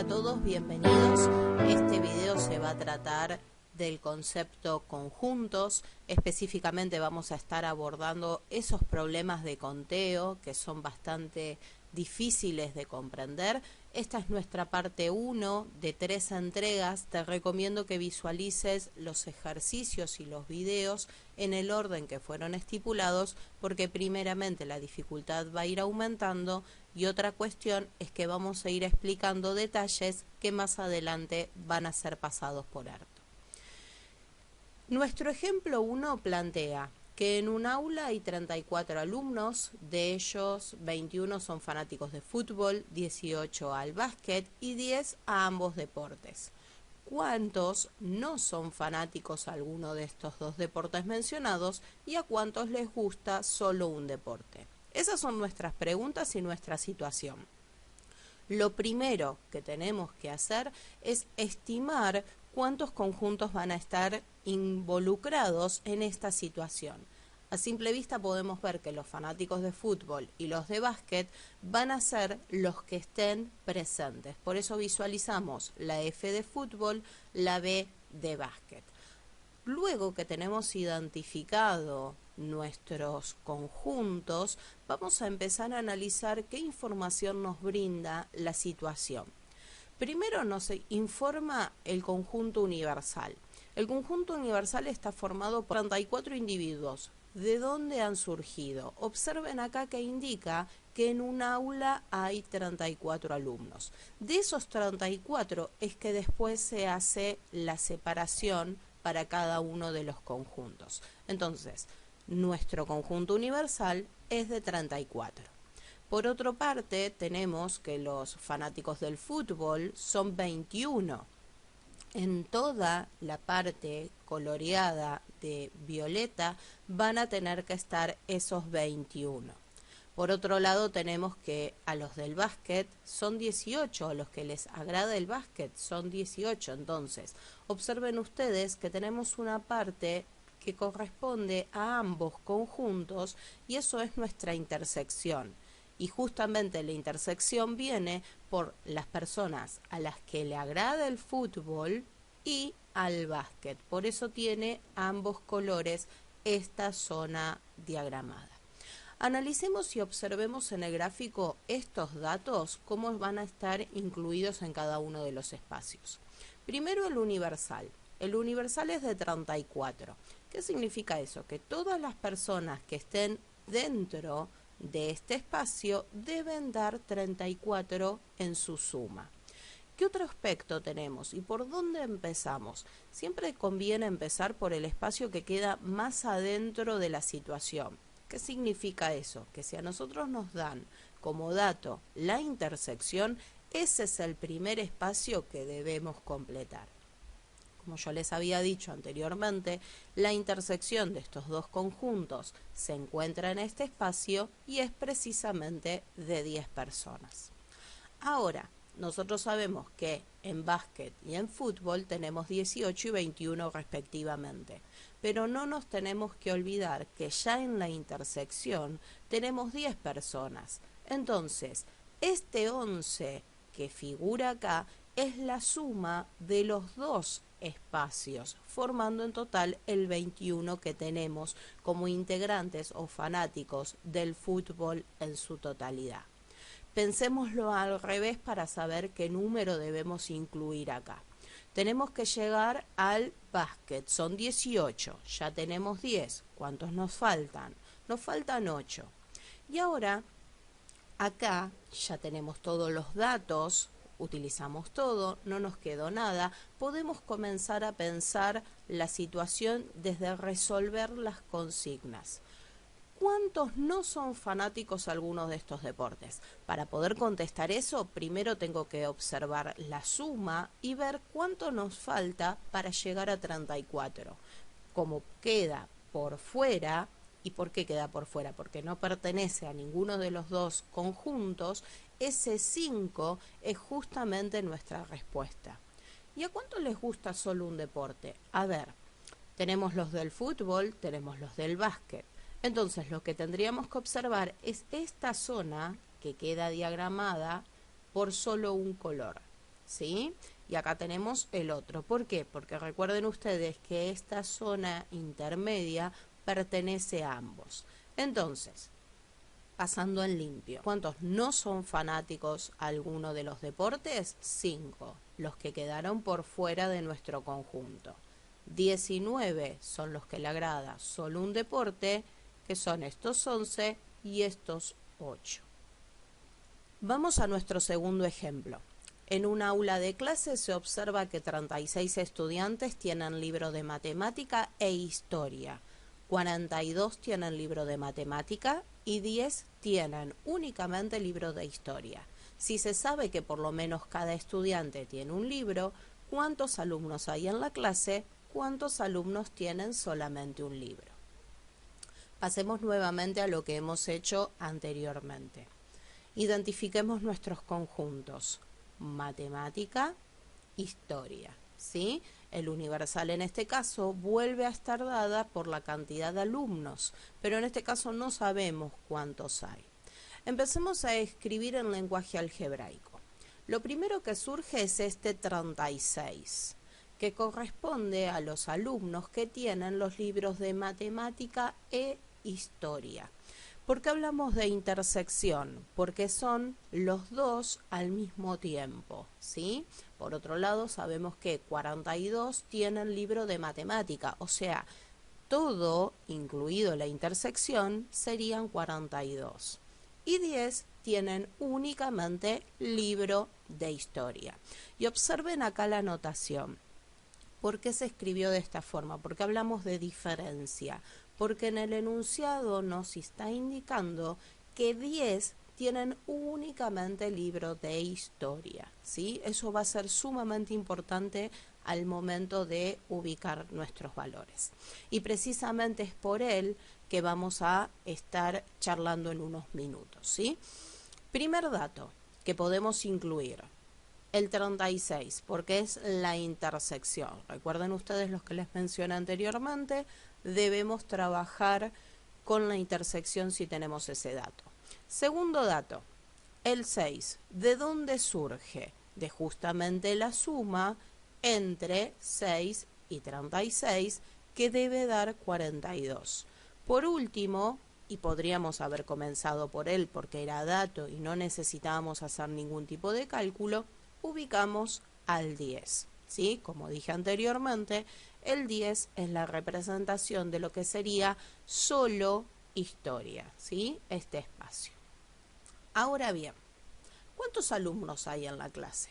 a todos, bienvenidos. Este video se va a tratar del concepto conjuntos. Específicamente vamos a estar abordando esos problemas de conteo que son bastante difíciles de comprender. Esta es nuestra parte 1 de 3 entregas. Te recomiendo que visualices los ejercicios y los videos en el orden que fueron estipulados, porque primeramente la dificultad va a ir aumentando y otra cuestión es que vamos a ir explicando detalles que más adelante van a ser pasados por alto. Nuestro ejemplo 1 plantea que en un aula hay 34 alumnos, de ellos 21 son fanáticos de fútbol, 18 al básquet y 10 a ambos deportes. ¿Cuántos no son fanáticos a alguno de estos dos deportes mencionados y a cuántos les gusta solo un deporte? Esas son nuestras preguntas y nuestra situación. Lo primero que tenemos que hacer es estimar cuántos conjuntos van a estar involucrados en esta situación. A simple vista podemos ver que los fanáticos de fútbol y los de básquet van a ser los que estén presentes. Por eso visualizamos la F de fútbol, la B de básquet. Luego que tenemos identificado nuestros conjuntos, vamos a empezar a analizar qué información nos brinda la situación. Primero nos informa el conjunto universal. El conjunto universal está formado por 34 individuos. ¿De dónde han surgido? Observen acá que indica que en un aula hay 34 alumnos. De esos 34 es que después se hace la separación para cada uno de los conjuntos. Entonces, nuestro conjunto universal es de 34. Por otra parte, tenemos que los fanáticos del fútbol son 21. En toda la parte coloreada de violeta van a tener que estar esos 21. Por otro lado, tenemos que a los del básquet son 18, a los que les agrada el básquet son 18. Entonces, observen ustedes que tenemos una parte que corresponde a ambos conjuntos y eso es nuestra intersección. Y justamente la intersección viene por las personas a las que le agrada el fútbol y al básquet. Por eso tiene ambos colores esta zona diagramada. Analicemos y observemos en el gráfico estos datos, cómo van a estar incluidos en cada uno de los espacios. Primero el universal. El universal es de 34. ¿Qué significa eso? Que todas las personas que estén dentro de este espacio deben dar 34 en su suma. ¿Qué otro aspecto tenemos y por dónde empezamos? Siempre conviene empezar por el espacio que queda más adentro de la situación. ¿Qué significa eso? Que si a nosotros nos dan como dato la intersección, ese es el primer espacio que debemos completar. Como yo les había dicho anteriormente, la intersección de estos dos conjuntos se encuentra en este espacio y es precisamente de 10 personas. Ahora, nosotros sabemos que en básquet y en fútbol tenemos 18 y 21 respectivamente, pero no nos tenemos que olvidar que ya en la intersección tenemos 10 personas. Entonces, este 11 que figura acá es la suma de los dos espacios, formando en total el 21 que tenemos como integrantes o fanáticos del fútbol en su totalidad. Pensémoslo al revés para saber qué número debemos incluir acá. Tenemos que llegar al básquet, son 18, ya tenemos 10. ¿Cuántos nos faltan? Nos faltan 8. Y ahora, acá ya tenemos todos los datos, utilizamos todo, no nos quedó nada, podemos comenzar a pensar la situación desde resolver las consignas. ¿Cuántos no son fanáticos a algunos de estos deportes? Para poder contestar eso, primero tengo que observar la suma y ver cuánto nos falta para llegar a 34. Como queda por fuera, ¿y por qué queda por fuera? Porque no pertenece a ninguno de los dos conjuntos, ese 5 es justamente nuestra respuesta. ¿Y a cuánto les gusta solo un deporte? A ver, tenemos los del fútbol, tenemos los del básquet. Entonces lo que tendríamos que observar es esta zona que queda diagramada por solo un color. ¿sí? Y acá tenemos el otro. ¿Por qué? Porque recuerden ustedes que esta zona intermedia pertenece a ambos. Entonces, pasando en limpio, ¿cuántos no son fanáticos a alguno de los deportes? 5, los que quedaron por fuera de nuestro conjunto. 19 son los que le agrada solo un deporte, que son estos 11 y estos 8. Vamos a nuestro segundo ejemplo. En un aula de clase se observa que 36 estudiantes tienen libro de matemática e historia, 42 tienen libro de matemática y 10 tienen únicamente libro de historia. Si se sabe que por lo menos cada estudiante tiene un libro, ¿cuántos alumnos hay en la clase? ¿Cuántos alumnos tienen solamente un libro? Pasemos nuevamente a lo que hemos hecho anteriormente. Identifiquemos nuestros conjuntos: matemática, historia, ¿sí? El universal en este caso vuelve a estar dada por la cantidad de alumnos, pero en este caso no sabemos cuántos hay. Empecemos a escribir en lenguaje algebraico. Lo primero que surge es este 36, que corresponde a los alumnos que tienen los libros de matemática e historia. ¿Por qué hablamos de intersección? Porque son los dos al mismo tiempo, ¿sí? Por otro lado, sabemos que 42 tienen libro de matemática, o sea, todo, incluido la intersección, serían 42. Y 10 tienen únicamente libro de historia. Y observen acá la anotación. ¿Por qué se escribió de esta forma? Porque hablamos de diferencia. Porque en el enunciado nos está indicando que 10 tienen únicamente libro de historia, ¿sí? Eso va a ser sumamente importante al momento de ubicar nuestros valores. Y precisamente es por él que vamos a estar charlando en unos minutos, ¿sí? Primer dato que podemos incluir: el 36, porque es la intersección. Recuerden ustedes los que les mencioné anteriormente, debemos trabajar con la intersección si tenemos ese dato. Segundo dato, el 6. ¿De dónde surge? De justamente la suma entre 6 y 36, que debe dar 42. Por último, y podríamos haber comenzado por él porque era dato y no necesitábamos hacer ningún tipo de cálculo, ubicamos al 10, ¿sí? Como dije anteriormente, el 10 es la representación de lo que sería solo historia, ¿sí? Este espacio. Ahora bien, ¿cuántos alumnos hay en la clase?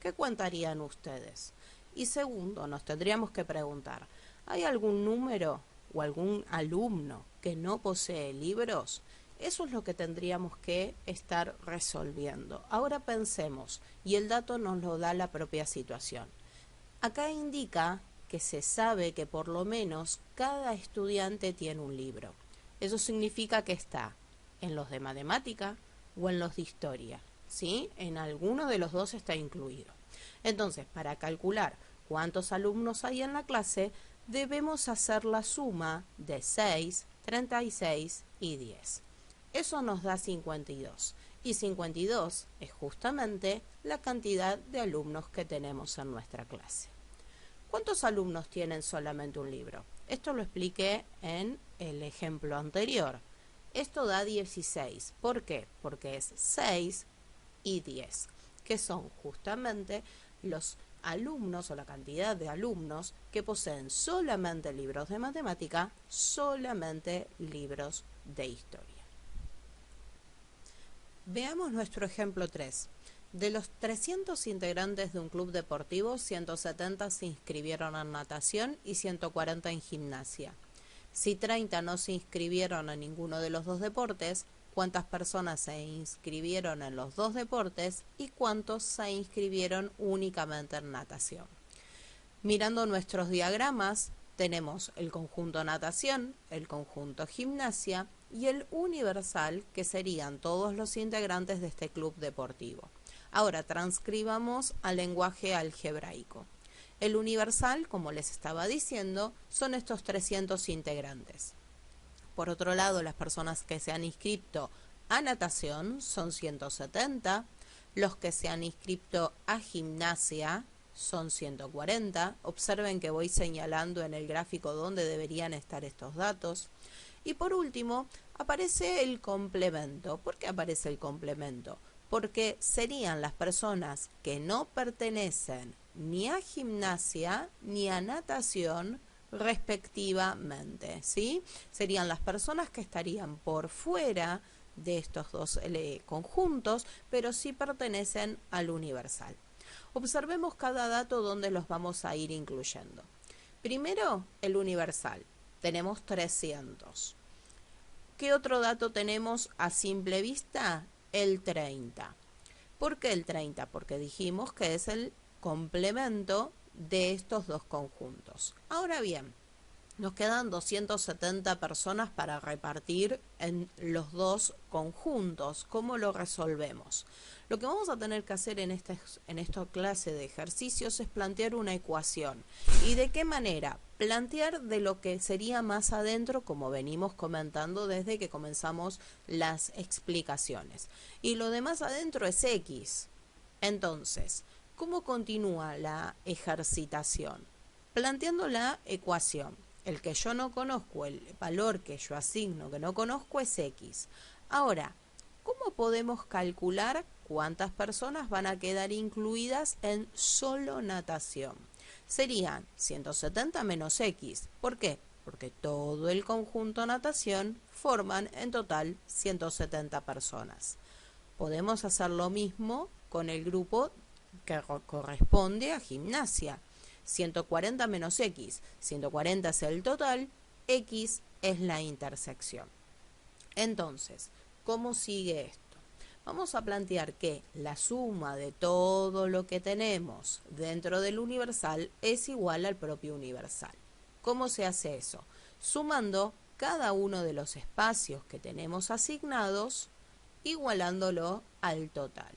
¿Qué contarían ustedes? Y segundo, nos tendríamos que preguntar, ¿hay algún número o algún alumno que no posee libros? Eso es lo que tendríamos que estar resolviendo. Ahora pensemos, y el dato nos lo da la propia situación. Acá indica que se sabe que por lo menos cada estudiante tiene un libro. Eso significa que está en los de matemática o en los de historia, ¿sí? En alguno de los dos está incluido. Entonces, para calcular cuántos alumnos hay en la clase, debemos hacer la suma de 6, 36 y 10. Eso nos da 52. Y 52 es justamente la cantidad de alumnos que tenemos en nuestra clase. ¿Cuántos alumnos tienen solamente un libro? Esto lo expliqué en el ejemplo anterior. Esto da 16. ¿Por qué? Porque es 6 y 10, que son justamente los alumnos o la cantidad de alumnos que poseen solamente libros de matemática, solamente libros de historia. Veamos nuestro ejemplo 3. De los 300 integrantes de un club deportivo, 170 se inscribieron en natación y 140 en gimnasia. Si 30 no se inscribieron en ninguno de los dos deportes, ¿cuántas personas se inscribieron en los dos deportes y cuántos se inscribieron únicamente en natación? Mirando nuestros diagramas, tenemos el conjunto natación, el conjunto gimnasia y el universal, que serían todos los integrantes de este club deportivo. Ahora transcribamos al lenguaje algebraico. El universal, como les estaba diciendo, son estos 300 integrantes. Por otro lado, las personas que se han inscrito a natación son 170, Los que se han inscrito a gimnasia son 140. Observen que voy señalando en el gráfico dónde deberían estar estos datos. Y por último, aparece el complemento. ¿Por qué aparece el complemento? Porque serían las personas que no pertenecen ni a gimnasia ni a natación respectivamente, ¿sí? Serían las personas que estarían por fuera de estos dos conjuntos, pero sí pertenecen al universal. Observemos cada dato donde los vamos a ir incluyendo. Primero, el universal. Tenemos 300. ¿Qué otro dato tenemos a simple vista? El 30. ¿Por qué el 30? Porque dijimos que es el complemento de estos dos conjuntos. Ahora bien, nos quedan 270 personas para repartir en los dos conjuntos. ¿Cómo lo resolvemos? Lo que vamos a tener que hacer en esta clase de ejercicios es plantear una ecuación. ¿Y de qué manera? Plantear de lo que sería más adentro, como venimos comentando desde que comenzamos las explicaciones. Y lo de más adentro es X. Entonces, ¿cómo continúa la ejercitación? Planteando la ecuación. El que yo no conozco, el valor que yo asigno que no conozco es X. Ahora, ¿cómo podemos calcular cuántas personas van a quedar incluidas en solo natación? Serían 170 menos X. ¿Por qué? Porque todo el conjunto natación forman en total 170 personas. Podemos hacer lo mismo con el grupo que corresponde a gimnasia. 140 menos X. 140 es el total, X es la intersección. Entonces, ¿cómo sigue esto? Vamos a plantear que la suma de todo lo que tenemos dentro del universal es igual al propio universal. ¿Cómo se hace eso? Sumando cada uno de los espacios que tenemos asignados, igualándolo al total.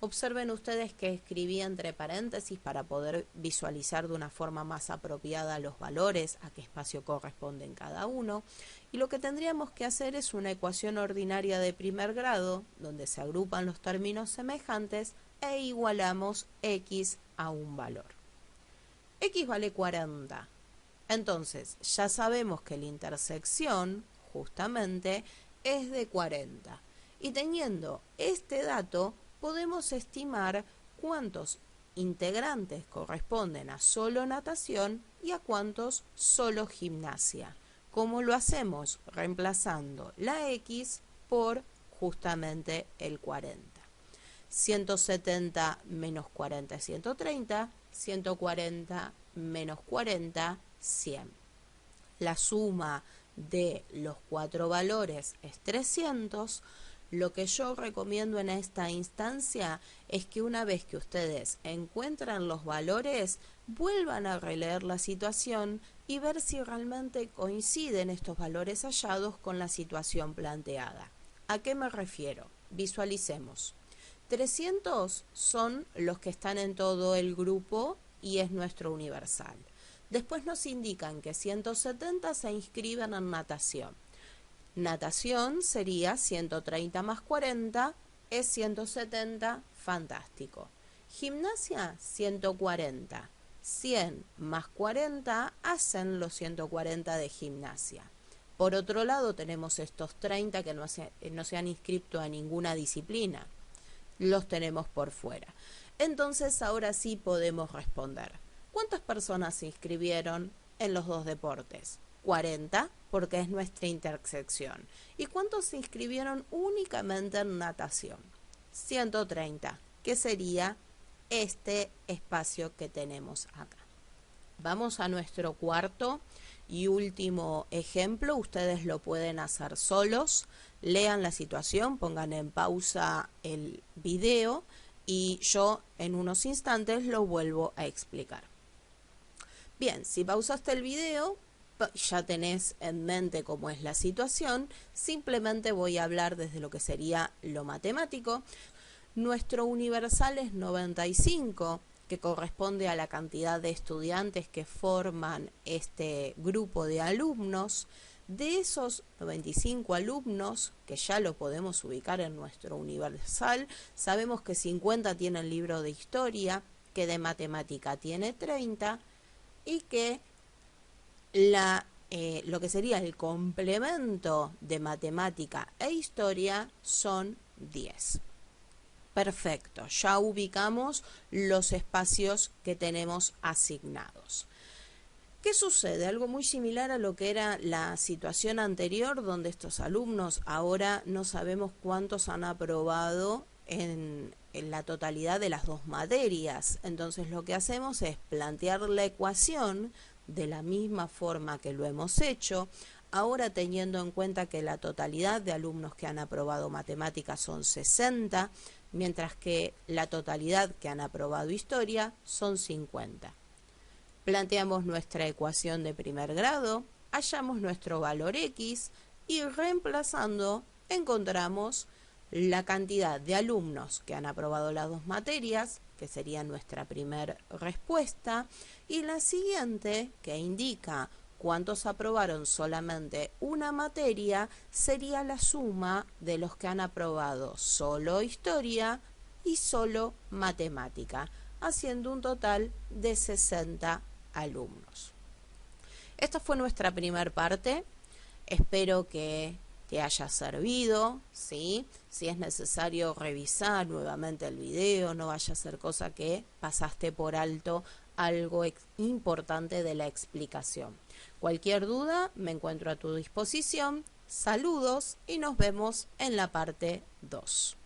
Observen ustedes que escribí entre paréntesis para poder visualizar de una forma más apropiada los valores, a qué espacio corresponden cada uno. Y lo que tendríamos que hacer es una ecuación ordinaria de primer grado, donde se agrupan los términos semejantes e igualamos X a un valor. X vale 40. Entonces, ya sabemos que la intersección, justamente, es de 40. Y teniendo este dato, podemos estimar cuántos integrantes corresponden a solo natación y a cuántos solo gimnasia. ¿Cómo lo hacemos? Reemplazando la X por justamente el 40. 170 menos 40 es 130, 140 menos 40, 100. La suma de los cuatro valores es 300. Lo que yo recomiendo en esta instancia es que una vez que ustedes encuentran los valores, vuelvan a releer la situación y ver si realmente coinciden estos valores hallados con la situación planteada. ¿A qué me refiero? Visualicemos. 300 son los que están en todo el grupo y es nuestro universal. Después nos indican que 170 se inscriben en natación. Natación sería 130 más 40, es 170, fantástico. Gimnasia, 140. 100 más 40 hacen los 140 de gimnasia. Por otro lado, tenemos estos 30 que no se han inscrito a ninguna disciplina. Los tenemos por fuera. Entonces, ahora sí podemos responder. ¿Cuántas personas se inscribieron en los dos deportes? 40, porque es nuestra intersección. ¿Y cuántos se inscribieron únicamente en natación? 130, que sería este espacio que tenemos acá. Vamos a nuestro cuarto y último ejemplo. Ustedes lo pueden hacer solos. Lean la situación, pongan en pausa el video y yo en unos instantes lo vuelvo a explicar. Bien, si pausaste el video, ya tenés en mente cómo es la situación. Simplemente voy a hablar desde lo que sería lo matemático. Nuestro universal es 95, que corresponde a la cantidad de estudiantes que forman este grupo de alumnos. De esos 95 alumnos, que ya lo podemos ubicar en nuestro universal, sabemos que 50 tienen libro de historia, que de matemática tiene 30 y que lo que sería el complemento de matemática e historia son 10. Perfecto, ya ubicamos los espacios que tenemos asignados. ¿Qué sucede? Algo muy similar a lo que era la situación anterior, donde estos alumnos ahora no sabemos cuántos han aprobado en la totalidad de las dos materias. Entonces lo que hacemos es plantear la ecuación de la misma forma que lo hemos hecho, ahora teniendo en cuenta que la totalidad de alumnos que han aprobado matemáticas son 60, mientras que la totalidad que han aprobado historia son 50. Planteamos nuestra ecuación de primer grado, hallamos nuestro valor x y reemplazando encontramos la cantidad de alumnos que han aprobado las dos materias, que sería nuestra primera respuesta, y la siguiente, que indica cuántos aprobaron solamente una materia, sería la suma de los que han aprobado solo historia y solo matemática, haciendo un total de 60 alumnos. Esta fue nuestra primera parte. Espero que te haya servido, ¿sí? Si es necesario revisar nuevamente el video, no vaya a ser cosa que pasaste por alto algo importante de la explicación. Cualquier duda, me encuentro a tu disposición. Saludos y nos vemos en la parte 2.